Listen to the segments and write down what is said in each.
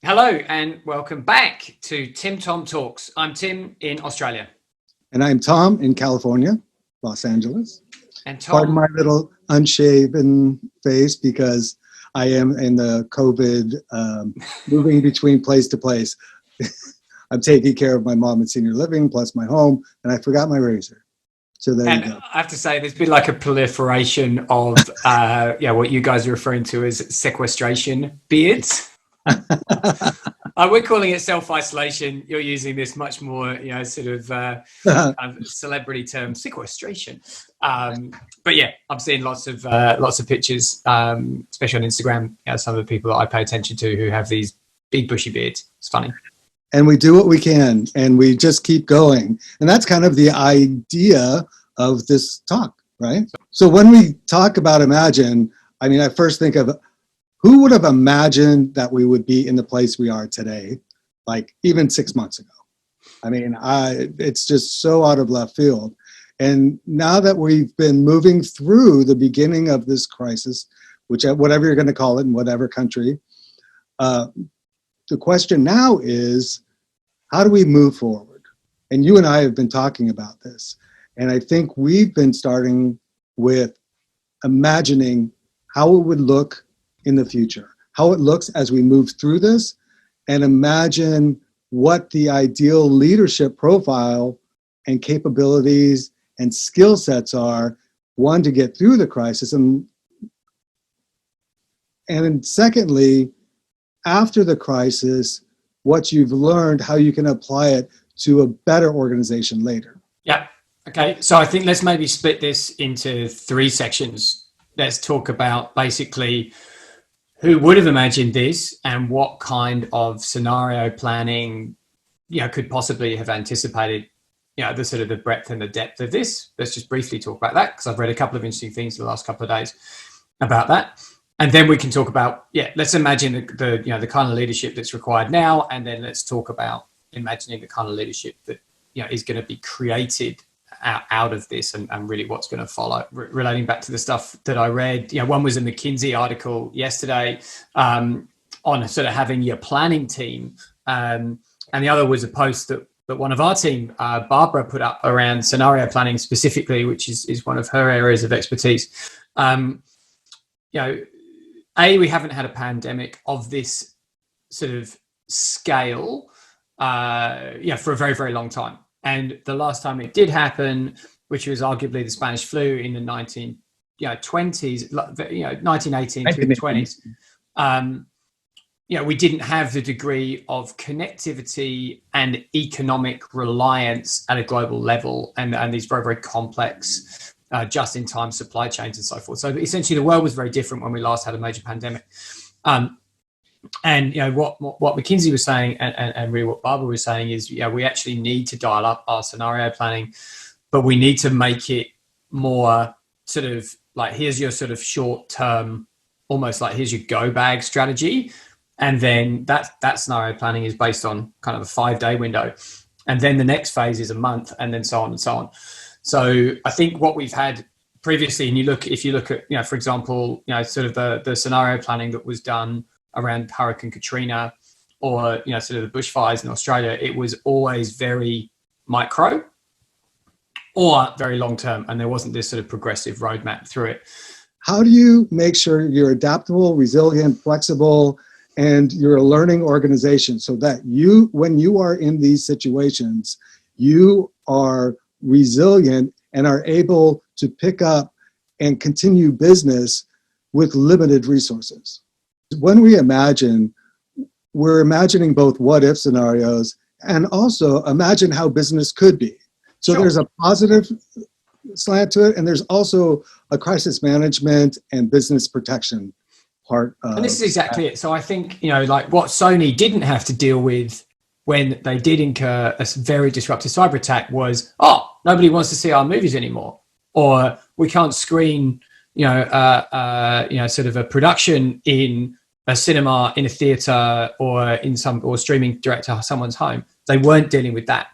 Hello and welcome back to Tim Tom Talks. I'm Tim in Australia. And I'm Tom in California, Los Angeles. And Tom, pardon my little unshaven face because I am in the COVID moving between place to place. I'm taking care of my mom in senior living plus my home, and I forgot my razor. So there you go. I have to say, there's been like a proliferation of what you guys are referring to as sequestration beards. We're calling it self-isolation. You're using this much more, sort of celebrity term, sequestration. But yeah, I'm seeing lots of pictures, especially on Instagram. Some of the people that I pay attention to who have these big bushy beards. It's funny. And we do what we can, and we just keep going. And that's kind of the idea of this talk, right? So when we talk about imagine, I first think of who would have imagined that we would be in the place we are today, like even 6 months ago? It's just so out of left field. And now that we've been moving through the beginning of this crisis, whatever you're going to call it in whatever country, the question now is, how do we move forward? And you and I have been talking about this. And I think we've been starting with imagining how it would look in the future, how it looks as we move through this, and imagine what the ideal leadership profile and capabilities and skill sets are, one, to get through the crisis, and secondly, after the crisis, what you've learned, how you can apply it to a better organization later. Yeah. Okay. So I think let's maybe split this into 3 sections. Let's talk about basically who would have imagined this and what kind of scenario planning, could possibly have anticipated, the sort of the breadth and the depth of this. Let's just briefly talk about that, because I've read a couple of interesting things in the last couple of days about that. And then we can talk about, let's imagine the kind of leadership that's required now. And then let's talk about imagining the kind of leadership that, is going to be created out of this and really what's going to follow. Relating back to the stuff that I read, one was a McKinsey article yesterday on sort of having your planning team. And the other was a post that one of our team, Barbara, put up around scenario planning specifically, which is one of her areas of expertise. We haven't had a pandemic of this sort of scale, for a very, very long time. And the last time it did happen, which was arguably the Spanish flu in the 1920s, 1918 through the 20s, we didn't have the degree of connectivity and economic reliance at a global level, and these very, very complex just-in-time supply chains and so forth. So essentially, the world was very different when we last had a major pandemic. And what McKinsey was saying, and really what Barbara was saying is, we actually need to dial up our scenario planning, but we need to make it more sort of like, here's your sort of short-term, almost like here's your go bag strategy, and then that scenario planning is based on kind of a 5-day window, and then the next phase is a month, and then so on and so on. So I think what we've had previously, and if you look at, for example, sort of the scenario planning that was done around Hurricane Katrina or, sort of the bushfires in Australia, it was always very micro or very long-term, and there wasn't this sort of progressive roadmap through it. How do you make sure you're adaptable, resilient, flexible, and you're a learning organization so that when you are in these situations, you are resilient and are able to pick up and continue business with limited resources? When we imagine, we're imagining both what-if scenarios and also imagine how business could be. So There's a positive slant to it, and there's also a crisis management and business protection part. And this is exactly it. So I think, like what Sony didn't have to deal with when they did incur a very disruptive cyber attack was, nobody wants to see our movies anymore, or we can't screen, sort of a production in a cinema, in a theater, or or streaming direct to someone's home. They weren't dealing with that.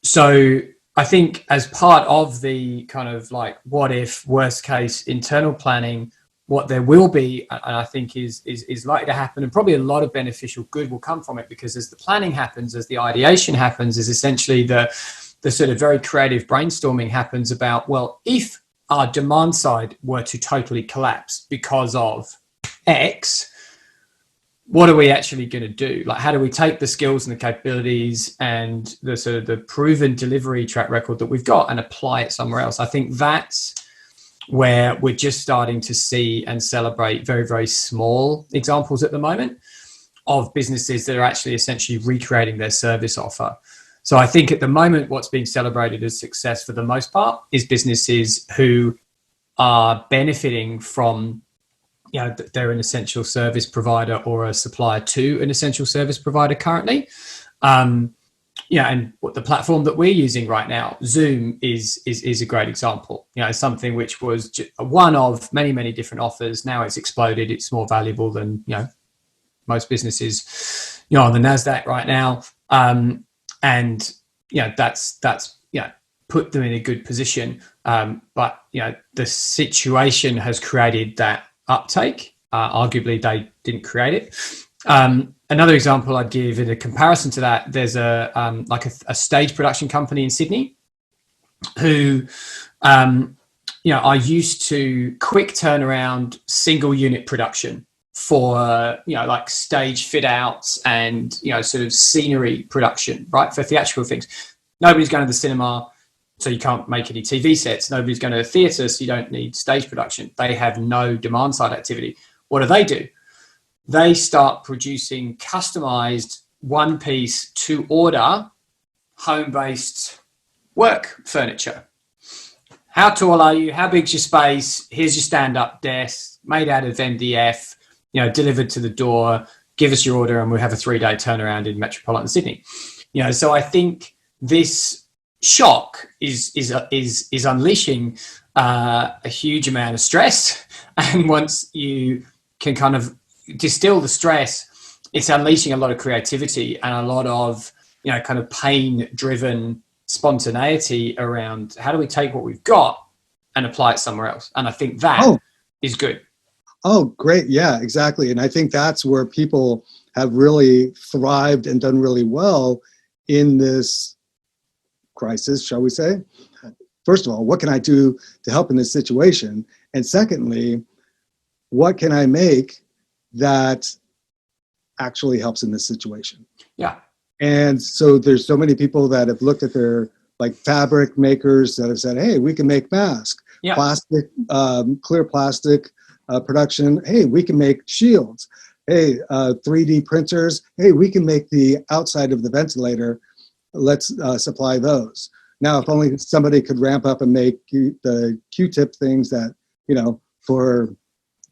So I think as part of the kind of like what if worst case internal planning, what there will be, and I think is likely to happen, and probably a lot of beneficial good will come from it, because as the planning happens, as the ideation happens, is essentially the sort of very creative brainstorming happens about, well, if our demand side were to totally collapse because of X, what are we actually going to do? Like, how do we take the skills and the capabilities and the sort of the proven delivery track record that we've got and apply it somewhere else? I think that's where we're just starting to see and celebrate very, very small examples at the moment of businesses that are actually essentially recreating their service offer. So I think at the moment, what's being celebrated as success for the most part is businesses who are benefiting from, you know, they're an essential service provider or a supplier to an essential service provider currently. And what the platform that we're using right now, Zoom, is a great example. You know, something which was one of many, many different offers. Now it's exploded. It's more valuable than, you know, most businesses, you know, on the NASDAQ right now. And, you know, that's, you know, put them in a good position. But, you know, the situation has created that uptake. Arguably, they didn't create it. Another example I'd give in a comparison to that, there's a stage production company in Sydney who, you know, are used to quick turnaround, single unit production for, you know, like stage fit outs and, you know, sort of scenery production, right? For theatrical things. Nobody's going to the cinema, so you can't make any TV sets. Nobody's going to a theatre, so you don't need stage production. They have no demand side activity. What do? They start producing customized one piece to order home-based work furniture. How tall are you? How big's your space? Here's your stand-up desk, made out of MDF, you know, delivered to the door. Give us your order and we'll have a 3-day turnaround in metropolitan Sydney. You know, so I think this shock is unleashing a huge amount of stress. And once you can kind of distill the stress, it's unleashing a lot of creativity and a lot of, you know, kind of pain-driven spontaneity around how do we take what we've got and apply it somewhere else. And I think that is good. Oh, great. Yeah, exactly. And I think that's where people have really thrived and done really well in this crisis, shall we say. First of all, what can I do to help in this situation? And secondly, what can I make that actually helps in this situation? Yeah. And so there's so many people that have looked at their, like, fabric makers that have said, hey, we can make masks, plastic, clear plastic production. Hey, we can make shields. Hey, 3D printers. Hey, we can make the outside of the ventilator. Let's supply those. Now, if only somebody could ramp up and make the Q-tip things that, you know, for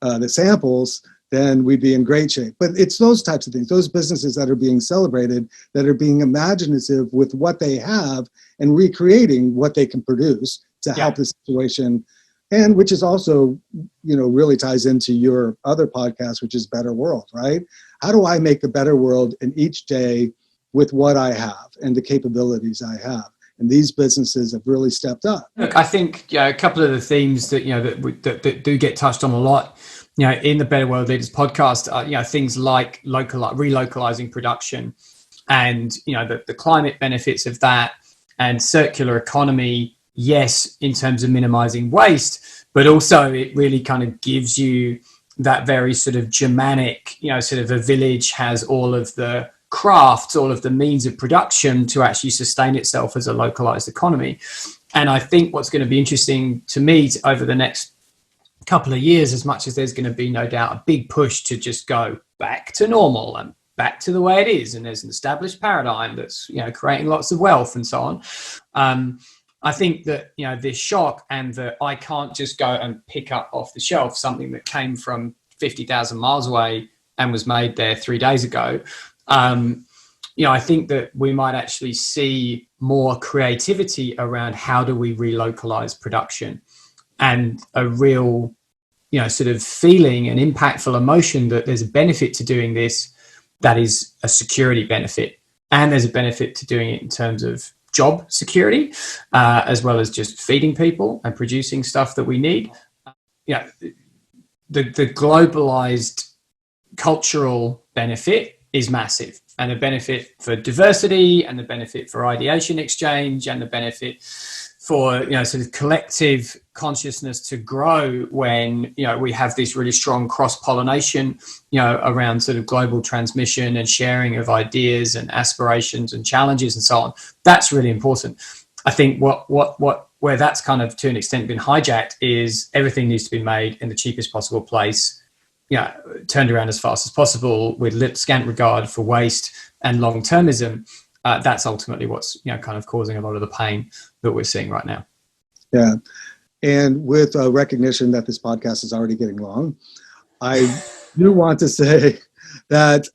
the samples, then we'd be in great shape. But it's those types of things, those businesses that are being celebrated, that are being imaginative with what they have and recreating what they can produce to help the situation. And which is also, you know, really ties into your other podcast, which is Better World, right? How do I make a better world in each day with what I have and the capabilities I have? And these businesses have really stepped up. Look, I think, you know, a couple of the themes that, you know, that do get touched on a lot, you know, in the Better World Leaders podcast, you know, things like relocalizing production and, you know, the climate benefits of that and circular economy. Yes, in terms of minimizing waste, but also it really kind of gives you that very sort of Germanic, you know, sort of a village has all of the crafts, all of the means of production to actually sustain itself as a localized economy. And I think what's going to be interesting to me over the next couple of years, as much as there's going to be no doubt a big push to just go back to normal and back to the way it is, and there's an established paradigm that's, you know, creating lots of wealth and so on. I think that, you know, this shock and that I can't just go and pick up off the shelf something that came from 50,000 miles away and was made there 3 days ago. You know, I think that we might actually see more creativity around how do we relocalize production, and a real, you know, sort of feeling and impactful emotion that there's a benefit to doing this, that is a security benefit. And there's a benefit to doing it in terms of job security, as well as just feeding people and producing stuff that we need. Yeah, the globalized cultural benefit is massive, and the benefit for diversity, and the benefit for ideation exchange, and the benefit for sort of collective consciousness to grow when we have this really strong cross-pollination around sort of global transmission and sharing of ideas and aspirations and challenges and so on. That's really important. I think where that's kind of to an extent been hijacked is everything needs to be made in the cheapest possible place, turned around as fast as possible with scant regard for waste and long-termism. That's ultimately what's kind of causing a lot of the pain that we're seeing right now. Yeah, and with recognition that this podcast is already getting long, I do want to say that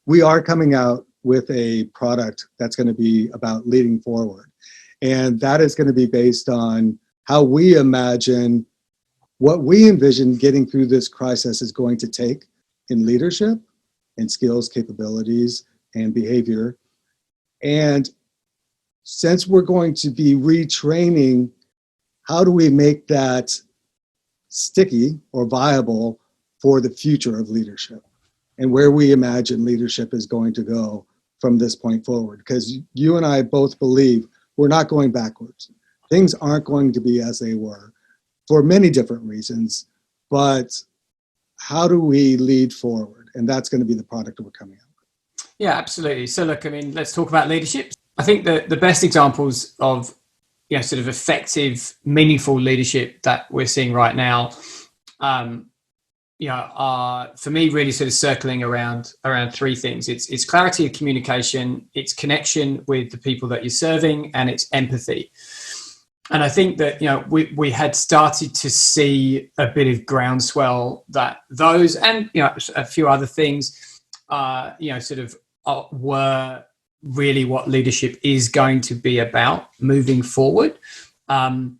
we are coming out with a product that's going to be about leading forward, and that is going to be based on how we imagine what we envision getting through this crisis is going to take in leadership and skills, capabilities, and behavior. And since we're going to be retraining, how do we make that sticky or viable for the future of leadership and where we imagine leadership is going to go from this point forward? Because you and I both believe we're not going backwards. Things aren't going to be as they were for many different reasons, but how do we lead forward? And that's going to be the product that we're coming out with. Yeah, absolutely. So look, I mean, let's talk about leadership. I think the best examples of sort of effective, meaningful leadership that we're seeing right now, are for me really sort of circling around three things. It's clarity of communication, it's connection with the people that you're serving, and it's empathy. And I think that we had started to see a bit of groundswell that those and a few other things were really what leadership is going to be about moving forward. And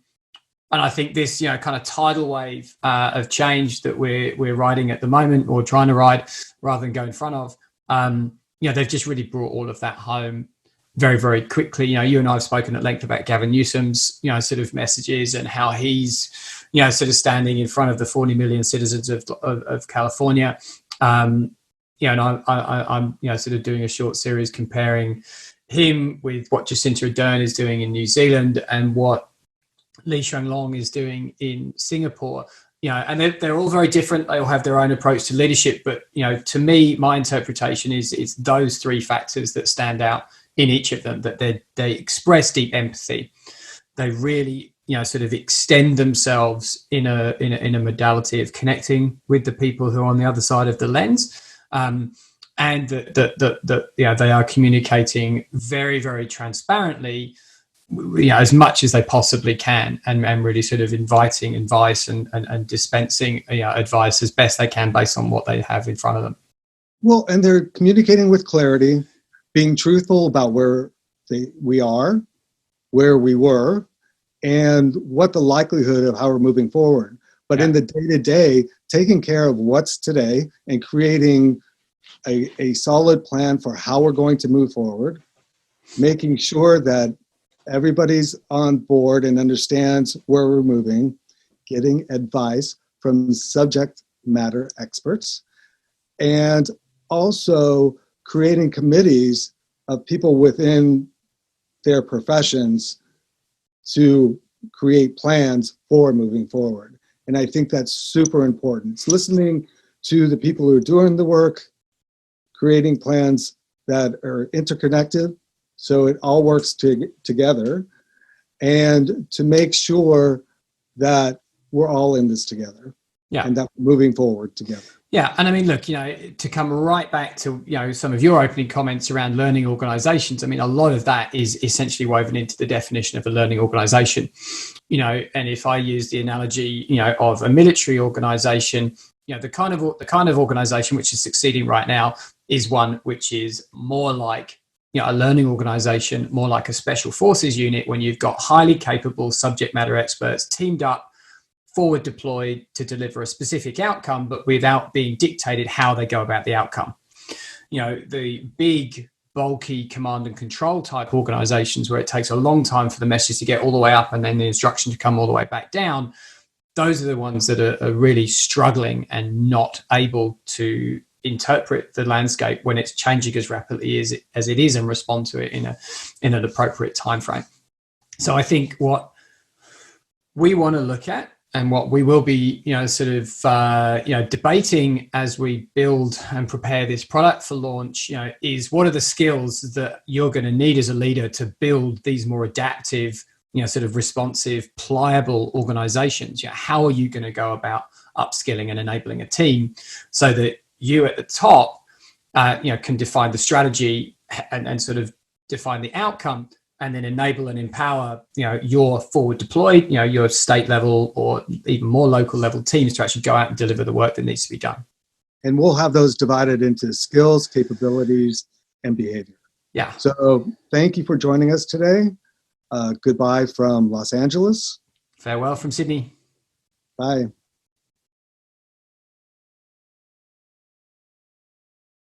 I think this kind of tidal wave of change that we're riding at the moment, or trying to ride rather than go in front of, they've just really brought all of that home very, very quickly. You and I have spoken at length about Gavin Newsom's sort of messages and how he's sort of standing in front of the 40 million citizens of California. And I'm sort of doing a short series comparing him with what Jacinta Ardern is doing in New Zealand and what Lee Hsien Loong is doing in Singapore. And they're all very different. They all have their own approach to leadership. But to me, my interpretation is it's those three factors that stand out in each of them. That they express deep empathy. They really sort of extend themselves in a modality of connecting with the people who are on the other side of the lens. And that they are communicating very, very transparently, as much as they possibly can, and really sort of inviting advice and dispensing advice as best they can based on what they have in front of them. Well, and they're communicating with clarity, being truthful about where we are, where we were, and what the likelihood of how we're moving forward. But in the day-to-day, taking care of what's today and creating a solid plan for how we're going to move forward, making sure that everybody's on board and understands where we're moving, getting advice from subject matter experts, and also creating committees of people within their professions to create plans for moving forward. And I think that's super important. It's listening to the people who are doing the work, creating plans that are interconnected so it all works together, and to make sure that we're all in this together and that we're moving forward together. Yeah, and I mean, look, to come right back to some of your opening comments around learning organizations, I mean, a lot of that is essentially woven into the definition of a learning organization. And if I use the analogy, of a military organization, the kind of organization which is succeeding right now is one which is more like a learning organization, more like a special forces unit, when you've got highly capable subject matter experts teamed up, forward deployed to deliver a specific outcome, but without being dictated how they go about the outcome. The big, bulky command and control type organizations where it takes a long time for the message to get all the way up and then the instruction to come all the way back down, those are the ones that are really struggling and not able to interpret the landscape when it's changing as rapidly as it is and respond to it in an appropriate time frame. So I think what we want to look at, and what we will be, debating as we build and prepare this product for launch, is what are the skills that you're going to need as a leader to build these more adaptive, responsive, pliable organizations. How are you going to go about upskilling and enabling a team so that you at the top, can define the strategy and sort of define the outcome, and then enable and empower, your forward deployed, your state level or even more local level teams to actually go out and deliver the work that needs to be done. And we'll have those divided into skills, capabilities, and behavior. Yeah. So thank you for joining us today. Goodbye from Los Angeles. Farewell from Sydney. Bye.